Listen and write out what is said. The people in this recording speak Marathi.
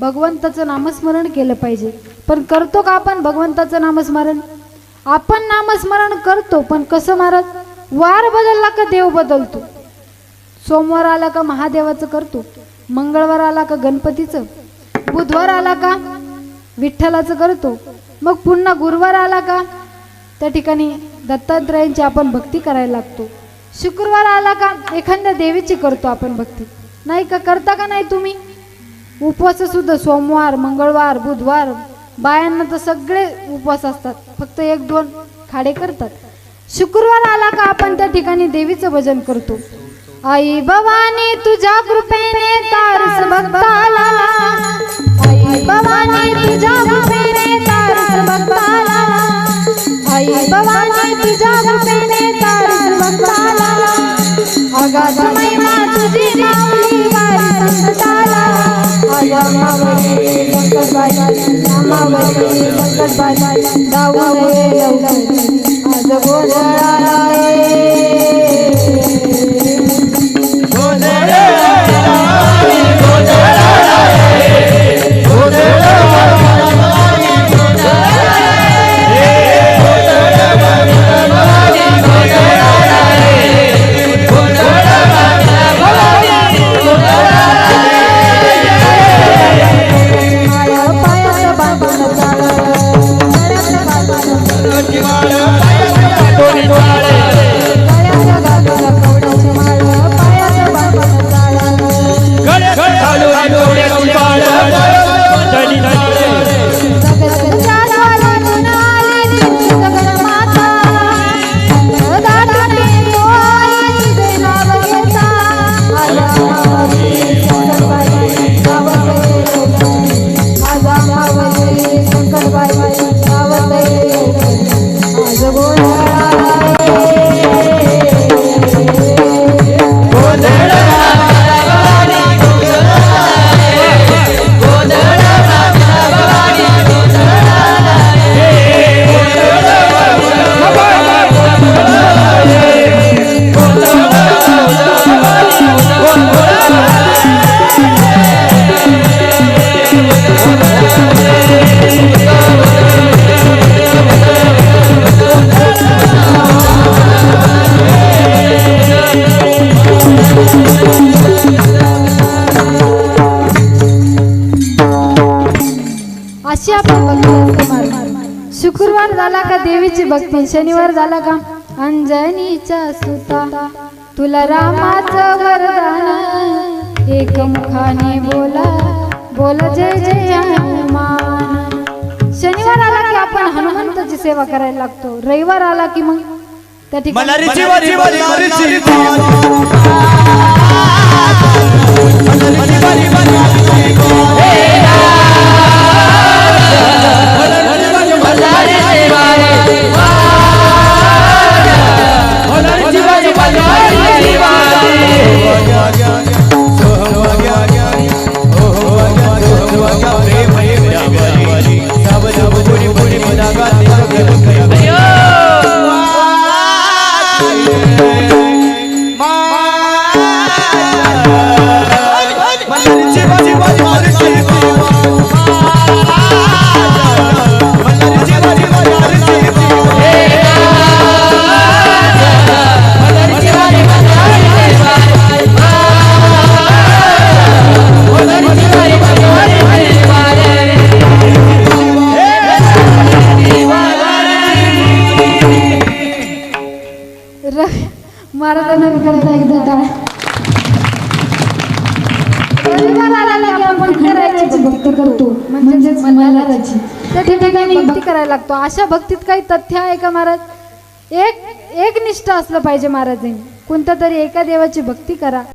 भगवंताचं नामस्मरण केलं पाहिजे। पण करतो का आपण भगवंताचं नामस्मरण? आपण नामस्मरण करतो, पण कसं महाराज? वार बदलला का देव बदलतो। सोमवार आला का महादेवाचं करतो, मंगळवार आला का गणपतीचं, बुधवार आला का विठ्ठलाचं करतो, मग पुन्हा गुरुवार आला का त्या ठिकाणी दत्तात्रयांची आपण भक्ती करायला लागतो, शुक्रवार आला का एखाद्या देवीची करतो आपण भक्ती, नाही का? करता का नाही तुम्ही? उपवास सुद्धा सोमवार, मंगळवार, बुधवार, बायांना तर सगळे उपवास असतात, फक्त 1-2 खाडे करतात। शुक्रवार आला का आपण त्या ठिकाणी देवीचं भजन करतो। आई भवानी तुझ्या कृपेने तारस भक्ताला, आई भवानी तुझ्या कृपेने तारस भक्ताला, आई भवानी तुझ्या कृपेने तारस भक्ताला, अगाध महिमा तुझी माऊली वारी संकटाला, आया मावली संकटबाई, मावली संकटबाई, धावून ये लवकर आज गोंधळाला अशी आपण भक्ती। शुक्रवार झाला का देवीची भक्ती, शनिवार झाला का अंजनीच्या सुता तुला रामाचं वरदान, एक मुखाने बोला बोला जय जय हनुमान। शनिवार आला की आपण हनुमंताची सेवा करायला लागतो, रविवार आला की मग त्या ठिकाणी महाराजांना करता एकदा टाळ। आपण खंडाची भक्ती करतो, म्हणजेच महाराजाची त्या ठिकाणी भक्ती करायला लागतो। अशा भक्तीत काही तथ्य आहे का महाराज? एक निष्ठा असलं पाहिजे महाराजांनी, कोणत्या तरी एका देवाची भक्ती करा।